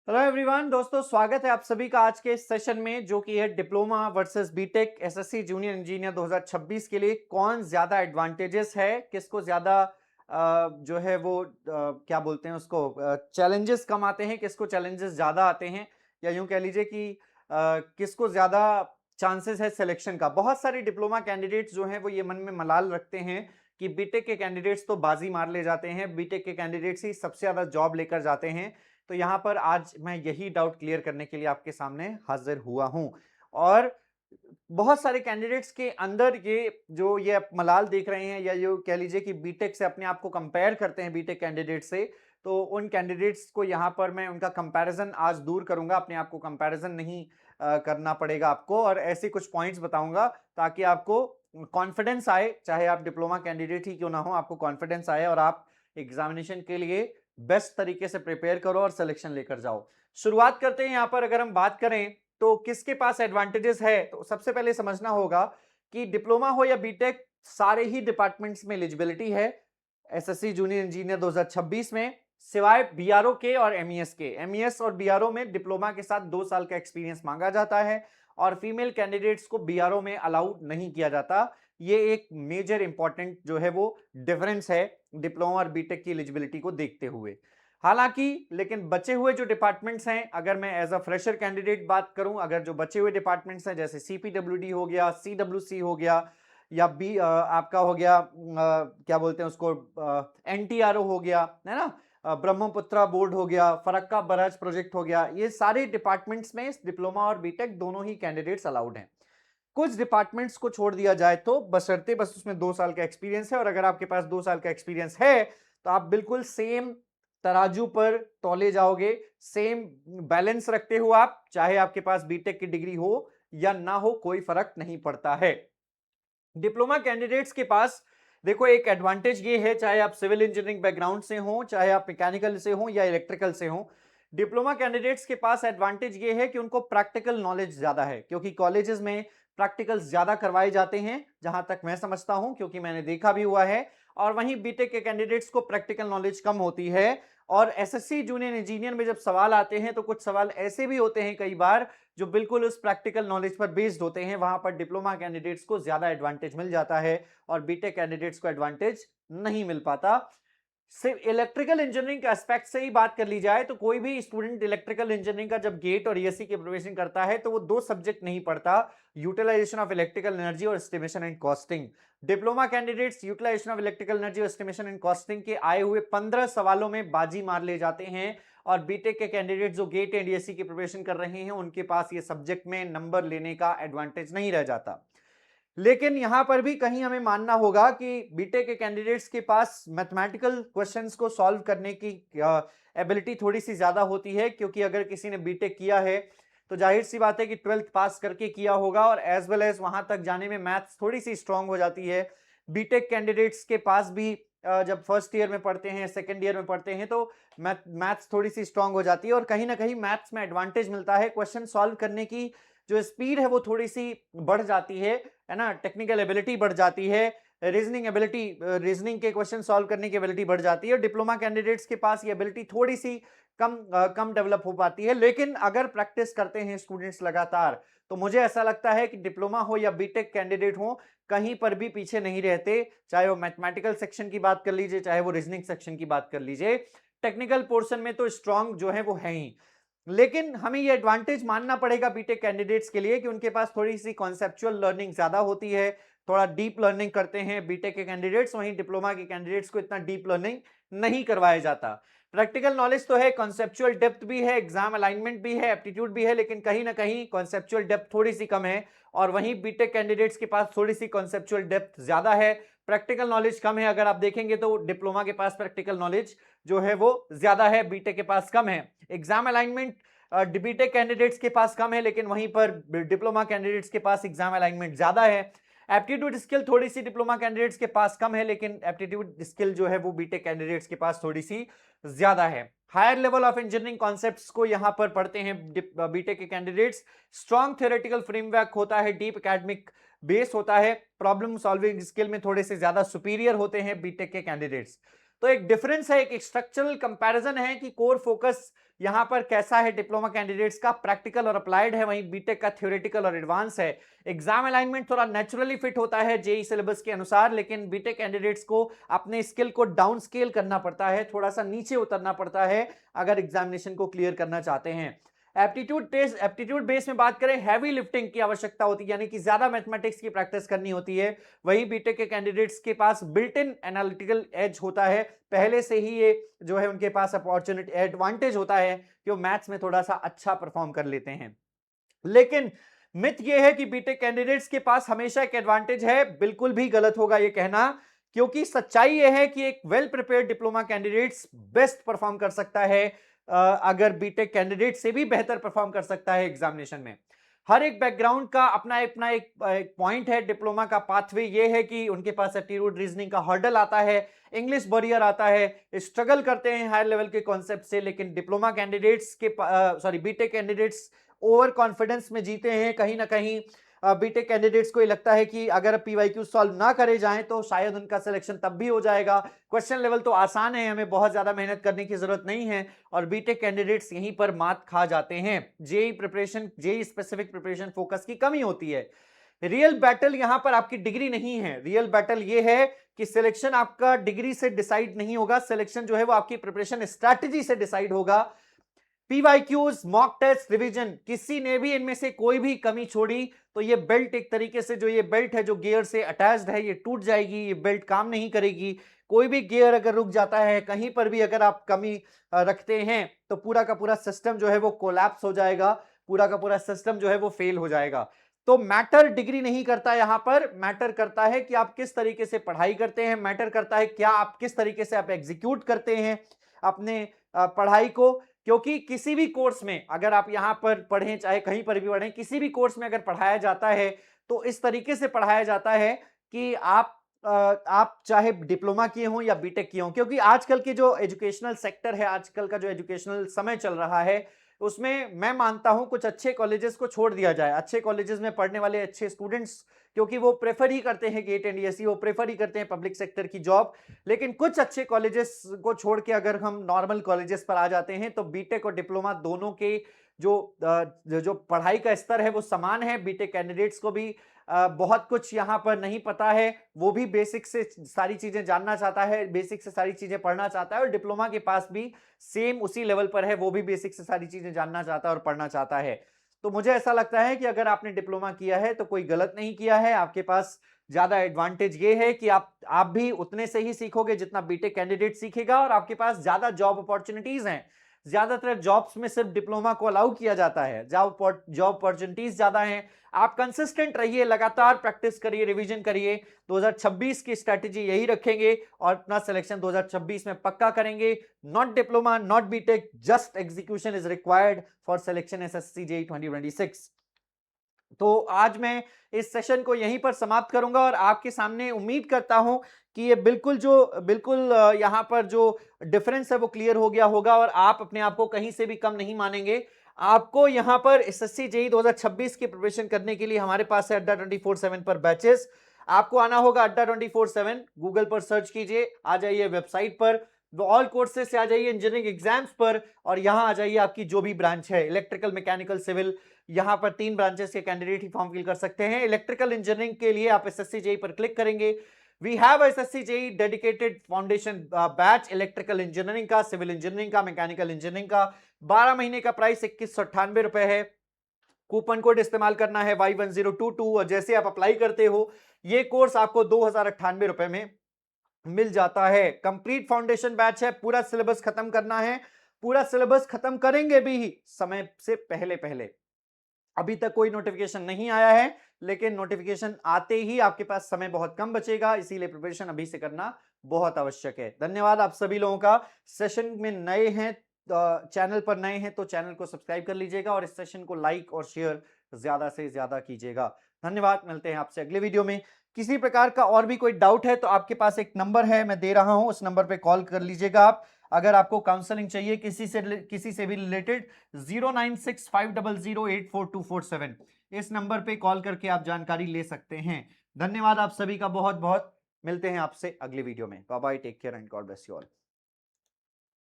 Hello everyone दोस्तों, स्वागत है आप सभी का आज के इस सेशन में, जो कि है diploma versus BTech SSC junior engineer 2026 के लिए कौन ज्यादा एडवांटेजेस है, किसको ज्यादा जो है वो क्या बोलते हैं उसको, चैलेंजेस कम आते हैं, किसको चैलेंजेस ज्यादा आते हैं, या यूं कह लीजिए कि किसको ज्यादा चांसेस है सिलेक्शन का। बहुत सारे डिप्लोमा कैंडिडेट्स जो हैं वो ये मन में मलाल रखते हैं कि बीटेक के कैंडिडेट्स तो बाजी मार ले जाते हैं, बीटेक के कैंडिडेट्स ही सबसे ज्यादा जॉब लेकर जाते हैं। तो यहाँ पर आज मैं यही डाउट क्लियर करने के लिए आपके सामने हाजिर हुआ हूं। और बहुत सारे कैंडिडेट्स के अंदर ये आप मलाल देख रहे हैं, या ये कह लीजिए कि बीटेक से अपने आप को कंपेयर करते हैं बीटेक कैंडिडेट से, तो उन कैंडिडेट्स को यहाँ पर मैं उनका कंपैरिजन आज दूर करूंगा। अपने आप को कंपैरिजन नहीं करना पड़ेगा आपको, और ऐसे कुछ पॉइंट्स बताऊंगा ताकि आपको कॉन्फिडेंस आए, चाहे आप डिप्लोमा कैंडिडेट ही क्यों ना हो, आपको कॉन्फिडेंस आए और आप एग्जामिनेशन के लिए बेस्ट तरीके से प्रिपेयर करो और सिलेक्शन लेकर जाओ। शुरुआत करते हैं। यहां पर अगर हम बात करें तो किसके पास एडवांटेजेस है, तो सबसे पहले समझना होगा कि डिप्लोमा हो या बीटेक, सारे ही डिपार्टमेंट्स में एलिजिबिलिटी है एसएससी जूनियर इंजीनियर 2026 में, सिवाय बीआरओ के और एमईएस के। एमईएस और बीआरओ में डिप्लोमा के साथ 2 साल का एक्सपीरियंस मांगा जाता है, और फीमेल कैंडिडेट्स को बीआरओ में अलाउ नहीं किया जाता। ये एक मेजर इंपॉर्टेंट जो है वो डिफरेंस है डिप्लोमा और बीटेक की एलिजिबिलिटी को देखते हुए। हालांकि लेकिन बचे हुए जो डिपार्टमेंट्स हैं, अगर मैं एज अ फ्रेशर कैंडिडेट बात करूं, अगर जो बचे हुए डिपार्टमेंट्स हैं जैसे सीपीडब्ल्यूडी हो गया, सीडब्ल्यूसी हो गया, या आपका हो गया क्या बोलते हैं उसको, एनटीआरओ हो गया, है ना, ब्रह्मपुत्रा बोर्ड हो गया, फरक्का बराज प्रोजेक्ट हो गया, ये सारे डिपार्टमेंट्स में डिप्लोमा और बीटेक दोनों ही कैंडिडेट्स अलाउड हैं। कुछ डिपार्टमेंट्स को छोड़ दिया जाए तो बशर्ते बस उसमें 2 साल का एक्सपीरियंस है, और अगर आपके पास 2 साल का एक्सपीरियंस है तो आप बिल्कुल सेम तराजू पर तौले जाओगे, सेम बैलेंस रखते हो आप, चाहे आपके पास बीटेक की डिग्री हो या ना हो, कोई फर्क नहीं पड़ता है। डिप्लोमा कैंडिडेट्स के पास देखो एक एडवांटेज ये है, चाहे आप सिविल इंजीनियरिंग बैकग्राउंड से हो, चाहे आप मैकेनिकल से हो या इलेक्ट्रिकल से हो, डिप्लोमा कैंडिडेट्स के पास एडवांटेज ये है कि उनको प्रैक्टिकल नॉलेज ज्यादा है, क्योंकि कॉलेजेस में प्रैक्टिकल्स ज्यादा करवाए जाते हैं, जहां तक मैं समझता हूं, क्योंकि मैंने देखा भी हुआ है। और वहीं बीटेक के कैंडिडेट्स को प्रैक्टिकल नॉलेज कम होती है। और एसएससी जूनियर इंजीनियर में जब सवाल आते हैं तो कुछ सवाल ऐसे भी होते हैं कई बार जो बिल्कुल उस प्रैक्टिकल नॉलेज पर बेस्ड होते हैं, वहां पर डिप्लोमा कैंडिडेट्स को ज्यादा एडवांटेज मिल जाता है और बीटेक कैंडिडेट्स को एडवांटेज नहीं मिल पाता। सिर्फ इलेक्ट्रिकल इंजीनियरिंग के एस्पेक्ट से ही बात कर ली जाए तो कोई भी स्टूडेंट इलेक्ट्रिकल इंजीनियरिंग का जब गेट और ईएससी की प्रिपरेशन करता है तो वो 2 सब्जेक्ट नहीं पढ़ता, यूटिलाइजेशन ऑफ इलेक्ट्रिकल एनर्जी और estimation and costing. Diploma candidates utilisation of electrical energy और एस्टिमेशन एंड कॉस्टिंग के आए हुए 15 सवालों में बाजी मार ले जाते हैं, और बीटेक के कैंडिडेट जो गेट एंड ईएससी की प्रिपरेशन कर रहे हैं उनके पास ये सब्जेक्ट में नंबर लेने का एडवांटेज नहीं रह जाता। लेकिन यहां पर भी कहीं हमें मानना होगा कि बीटेक के कैंडिडेट्स के पास मैथमेटिकल क्वेश्चंस को सॉल्व करने की एबिलिटी थोड़ी सी ज्यादा होती है, क्योंकि अगर किसी ने बीटेक किया है तो जाहिर सी बात है कि 12th पास करके किया होगा, और एज वेल एज वहां तक जाने में मैथ्स थोड़ी सी स्ट्रांग हो जाती है। बीटेक कैंडिडेट्स के पास भी जब फर्स्ट ईयर में पढ़ते हैं, सेकेंड ईयर में पढ़ते हैं, तो मैथ्स थोड़ी सी स्ट्रांग हो जाती है, और कहीं ना कहीं मैथ्स में एडवांटेज मिलता है, क्वेश्चन सॉल्व करने की जो स्पीड है वो थोड़ी सी बढ़ जाती है ना, टेक्निकल एबिलिटी बढ़ जाती है, रीजनिंग एबिलिटी, रीजनिंग के क्वेश्चन सॉल्व करने की एबिलिटी बढ़ जाती है। डिप्लोमा कैंडिडेट्स के पास ये एबिलिटी थोड़ी सी कम डेवलप हो पाती है। लेकिन अगर प्रैक्टिस करते हैं स्टूडेंट्स लगातार, तो मुझे ऐसा लगता है कि डिप्लोमा हो या बीटेक कैंडिडेट हो, कहीं पर भी पीछे नहीं रहते, चाहे वो मैथमेटिकल सेक्शन की बात कर लीजिए, चाहे वो रीजनिंग सेक्शन की बात कर लीजिए, टेक्निकल पोर्शन में तो स्ट्रांग जो है वो है ही। लेकिन हमें ये एडवांटेज मानना पड़ेगा बीटेक कैंडिडेट्स के लिए कि उनके पास थोड़ी सी कॉन्सेप्चुअल लर्निंग ज्यादा होती है, थोड़ा डीप लर्निंग करते हैं बीटेक के कैंडिडेट्स, वहीं डिप्लोमा के कैंडिडेट्स को इतना डीप लर्निंग नहीं करवाया जाता। प्रैक्टिकल नॉलेज तो है, कॉन्सेप्चुअल डेप्थ भी है, एग्जाम अलाइनमेंट भी है, एप्टीट्यूड भी है, लेकिन कहीं ना कहीं कॉन्सेप्चुअल डेप्थ थोड़ी सी कम है, और वहीं बीटेक कैंडिडेट्स के पास थोड़ी सी कॉन्सेप्चुअल डेप्थ ज्यादा है, प्रैक्टिकल नॉलेज कम है। अगर आप देखेंगे तो डिप्लोमा के पास प्रैक्टिकल नॉलेज जो है वो ज्यादा है, बीटेक के पास कम है। एग्जाम अलाइनमेंट बीटेक कैंडिडेट्स के पास कम है, लेकिन वहीं पर डिप्लोमा कैंडिडेट्स के पास एग्जाम अलाइनमेंट ज्यादा है। एप्टीट्यूड स्किल थोड़ी सी डिप्लोमा कैंडिडेट्स के पास कम है, लेकिन एप्टीट्यूड स्किल जो है वो बीटेक कैंडिडेट्स के पास थोड़ी सी ज्यादा है। Higher level of engineering concepts को यहां पर पढ़ते हैं बीटेक के कैंडिडेट्स। स्ट्रॉन्ग थ्योरेटिकल फ्रेमवर्क होता है, डीप एकेडमिक बेस होता है, प्रॉब्लम सॉल्विंग स्किल में थोड़े से ज्यादा सुपीरियर होते हैं बीटेक के कैंडिडेट्स। तो एक डिफरेंस है, एक स्ट्रक्चरल कंपैरिजन है कि कोर फोकस यहां पर कैसा है डिप्लोमा कैंडिडेट्स का, प्रैक्टिकल और अप्लाइड है, वहीं बीटेक का थ्योरेटिकल और एडवांस है। एग्जाम अलाइनमेंट थोड़ा नेचुरली फिट होता है जेई सिलेबस के अनुसार, लेकिन बीटेक कैंडिडेट्स को अपने स्किल को डाउन स्केल करना पड़ता है, थोड़ा सा नीचे उतरना पड़ता है अगर एग्जामिनेशन को क्लियर करना चाहते हैं। एप्टीट्यूड बेस में बात करें, हैवी लिफ्टिंग की आवश्यकता होती है, यानी कि ज्यादा मैथमेटिक्स की प्रैक्टिस करनी होती है। वहीं बीटेक के कैंडिडेट्स के पास बिल्ट इन एनालिटिकल एज होता है, पहले से ही ये जो है उनके पास अपॉर्चुनिटी एडवांटेज होता है कि वो मैथ्स में थोड़ा सा अच्छा परफॉर्म कर लेते हैं। लेकिन मिथ ये है कि बीटेक कैंडिडेट्स के पास हमेशा एक एडवांटेज है, बिल्कुल भी गलत होगा ये कहना, क्योंकि सच्चाई ये है कि एक well prepared diploma candidates best perform कर सकता है, अगर बीटेक कैंडिडेट से भी बेहतर परफॉर्म कर सकता है एग्जामिनेशन में। हर एक बैकग्राउंड का अपना अपना एक पॉइंट है। डिप्लोमा का पाथवे ये है कि उनके पास एप्टीट्यूड रीजनिंग का हर्डल आता है, इंग्लिश बैरियर आता है, स्ट्रगल करते हैं हायर लेवल के कॉन्सेप्ट से, लेकिन डिप्लोमा कैंडिडेट्स के बीटेक कैंडिडेट्स ओवर कॉन्फिडेंस में जीते हैं। कहीं ना कहीं बीटेक कैंडिडेट्स को ये लगता है कि अगर पीवाईक्यू सॉल्व ना करे जाएं तो शायद उनका सिलेक्शन तब भी हो जाएगा, क्वेश्चन लेवल तो आसान है, हमें बहुत ज्यादा मेहनत करने की जरूरत नहीं है, और बीटेक कैंडिडेट्स यहीं पर मात खा जाते हैं। जेई स्पेसिफिक प्रिपरेशन फोकस की कमी होती है। रियल बैटल यहां पर आपकी डिग्री नहीं है, रियल बैटल ये है कि सिलेक्शन आपका डिग्री से डिसाइड नहीं होगा, सिलेक्शन जो है वो आपकी प्रिपरेशन स्ट्रैटेजी से डिसाइड होगा। पीवाईक्यूज, मॉक टेस्ट, रिवीजन, किसी ने भी इनमें से कोई भी कमी छोड़ी तो ये बेल्ट एक तरीके से, जो ये बेल्ट है जो गियर से अटैच्ड है, ये टूट जाएगी, ये बेल्ट काम नहीं करेगी। कोई भी गियर अगर रुक जाता है, कहीं पर भी अगर आप कमी रखते हैं तो पूरा का पूरा सिस्टम जो है वो कोलैप्स हो जाएगा, पूरा का पूरा सिस्टम जो है वो फेल हो जाएगा। तो मैटर डिग्री नहीं करता, यहां पर मैटर करता है कि आप किस तरीके से पढ़ाई करते हैं, मैटर करता है क्या आप किस तरीके से आप एग्जीक्यूट करते हैं अपने पढ़ाई को। क्योंकि किसी भी कोर्स में अगर आप यहां पर पढ़ें, चाहे कहीं पर भी पढ़ें, किसी भी कोर्स में अगर पढ़ाया जाता है तो इस तरीके से पढ़ाया जाता है कि आप चाहे डिप्लोमा किए हों या बीटेक किए हों, क्योंकि आजकल के जो एजुकेशनल सेक्टर है, आजकल का जो एजुकेशनल समय चल रहा है, उसमें मैं मानता हूं कुछ अच्छे कॉलेजेस को छोड़ दिया जाए। अच्छे कॉलेजेस में पढ़ने वाले अच्छे स्टूडेंट्स, क्योंकि वो प्रेफर ही करते हैं गेट एंड ईएसई, वो प्रेफर ही करते हैं पब्लिक सेक्टर की जॉब। लेकिन कुछ अच्छे कॉलेजेस को छोड़ के अगर हम नॉर्मल कॉलेजेस पर आ जाते हैं तो बीटेक और डिप्लोमा दोनों के जो पढ़ाई का स्तर है वो समान है। बीटेक कैंडिडेट्स को भी बहुत कुछ यहाँ पर नहीं पता है, वो भी बेसिक से सारी चीजें जानना चाहता है, बेसिक से सारी चीजें पढ़ना चाहता है, और डिप्लोमा के पास भी सेम उसी लेवल पर है, वो भी बेसिक से सारी चीजें जानना चाहता है और पढ़ना चाहता है। तो मुझे ऐसा लगता है कि अगर आपने डिप्लोमा किया है तो कोई गलत नहीं किया है, आपके पास ज्यादा एडवांटेज ये है कि आप भी उतने से ही सीखोगे जितना बीटेक कैंडिडेट सीखेगा, और आपके पास ज्यादा जॉब अपॉर्चुनिटीज हैं। ज्यादातर जॉब्स में सिर्फ डिप्लोमा को अलाउ किया जाता है, जॉब अपॉर्चुनिटीज ज्यादा हैं। आप कंसिस्टेंट रहिए, लगातार प्रैक्टिस करिए, रिवीजन करिए, 2026 की स्ट्रैटेजी यही रखेंगे और अपना सिलेक्शन 2026 में पक्का करेंगे। Not diploma, not BTech, just execution is required for selection SSC JEE 2026। तो आज मैं इस सेशन को यहीं पर समाप्त करूंगा और आपके सामने उम्मीद करता हूं कि ये बिल्कुल यहां पर जो डिफरेंस है वो क्लियर हो गया होगा और आप अपने आप को कहीं से भी कम नहीं मानेंगे। आपको यहां पर एसएससी जेईई 2026 की प्रिपरेशन करने के लिए हमारे पास है अड्डा 24/7 पर बैचेस। आपको आना होगा अड्डा 24/7, गूगल पर सर्च कीजिए, आ जाइए वेबसाइट पर, ऑल कोर्सेज से आ जाइए इंजीनियरिंग एग्जाम्स पर, और यहां आ जाइए आपकी जो भी ब्रांच है, इलेक्ट्रिकल, मैकेनिकल, सिविल, यहां पर 3 ब्रांचेस के कैंडिडेट ही फॉर्म फिल कर सकते हैं। इलेक्ट्रिकल इंजीनियरिंग के लिए आप एसएससी जेईई पर क्लिक करेंगे। We have SSC JEE dedicated foundation batch, electrical engineering का, सिविल इंजीनियरिंग का, मैकेनिकल इंजीनियरिंग का। 12 महीने का प्राइस 2198 रुपए है। कूपन कोड इस्तेमाल करना है Y1022, और जैसे आप अप्लाई करते हो ये कोर्स आपको 2098 रुपए में मिल जाता है। कंप्लीट फाउंडेशन बैच है, पूरा सिलेबस खत्म करना है, पूरा सिलेबस खत्म करेंगे भी समय से पहले पहले। अभी तक कोई नोटिफिकेशन नहीं आया है, लेकिन नोटिफिकेशन आते ही आपके पास समय बहुत कम बचेगा, इसीलिए प्रिपरेशन अभी से करना बहुत आवश्यक है। धन्यवाद आप सभी लोगों का। सेशन में नए हैं, चैनल पर नए हैं तो चैनल को सब्सक्राइब कर लीजिएगा और इस सेशन को लाइक और शेयर ज्यादा से ज्यादा कीजिएगा। धन्यवाद, मिलते हैं आपसे अगले वीडियो में। किसी प्रकार का और भी कोई डाउट है तो आपके पास एक नंबर है, मैं दे रहा हूं, उस नंबर पे कॉल कर लीजिएगा आप। अगर आपको काउंसलिंग चाहिए किसी से भी रिलेटेड, 09650084247, इस नंबर पे कॉल करके आप जानकारी ले सकते हैं। धन्यवाद आप सभी का बहुत बहुत। मिलते हैं आपसे अगले वीडियो में। Bye bye, take care and God bless you all.